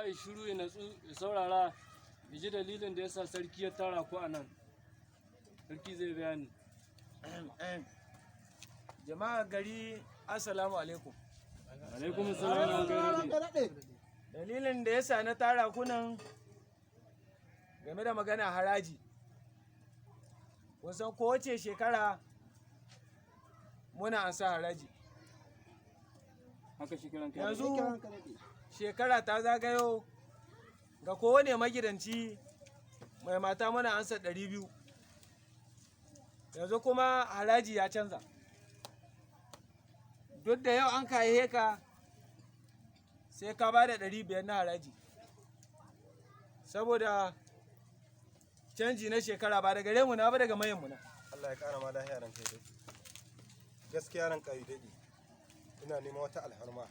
ya shiru ya natsu ya saurara ya ji dalilin da yasa sarki ya tara ku a nan. Sarki zai bayani. Jama'a gari, assalamu alaikum. Alaikum assalam wa Dalilin da yasa na tara ku nan game da magana haraji. Kusan kowace shekara muna ansa haraji. haka shekaran kai. Yanzu shekara ta zagayo ga kowane magidanci mai mata muna ansa 200. Yanzu kuma haraji ya canza. Duk da yau an kayi ka sai ka ba da 500 na haraji. Saboda canji na shekara ba daga mu na ba daga mayanmu na. Allah ya kara ma lahiya ran kai dai. Gaskiya ran kai dai. Ina neman wata alharma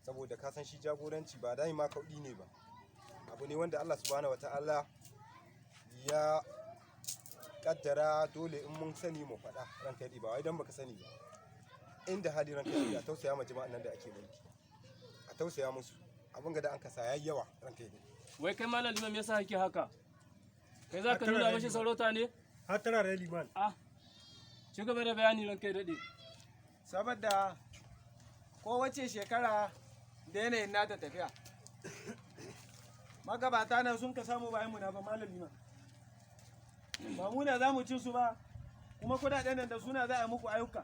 saboda ka san shi jagoranci ba dai ma kaudi ne ba. Abu ne wanda Allah subhanahu wataala ya kaddara dole in mun sani mu faɗa ran kai ba wai dan baka sani ba. Inda hali ran kai a tausaya ma jama'an nan da ake mulki. A tausaya musu. Abin ga da an kasa yayi yawa ran kai dai. Wai kai malam liman me yasa kake haka? Kai za ka nuna mashi sarauta ne? Har tana da liman. Ah, ci gaba da bayani ran kai daɗe. Saboda kowace shekara da yanayin nata tafiya. Magabata nan sun ka samu bayan mu na ba malami ma. Ba mu na za mu ci su ba, kuma kudaden nan da suna za a muku ayyuka.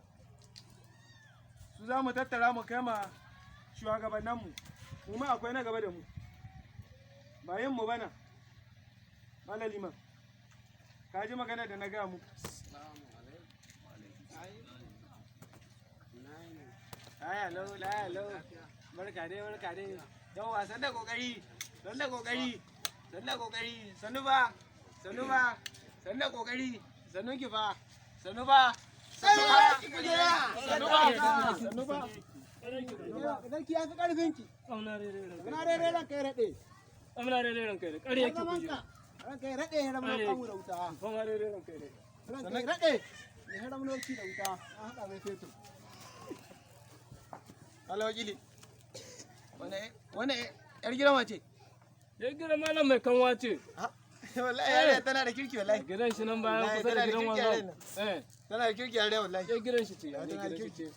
Su za mu tattara mu kai ma shugabanninmu, kuma akwai na gaba da mu. Bayan mu bana, malami ma. Ka ji magana da na gaya muku. Hello. Barka dai. Yau wasan da kokari. Sannu kokari. Sannu ba. Sannu da kokari. Sannu ki fa. Sannu ba. Idan ki yafi karfin ki. Amna rere Kana rere ran kai rade. Amna rere ran kai. Ƙarya ki kuje. Ran kai rade ya ramu kamu da wuta. Fama rere ran kai. Ran kai rade ya ramu lokaci da wuta. An hada mai fetur. Allah wakili. Wane yar gidan wace? Ya gira malam mai kanwa ce. Wallahi yare tana da kirki wallahi. Gidan shi nan bayan kusa da gidan wanzan. Tana da kirki yare wallahi. Ya gidan shi ce. Tana da kirki.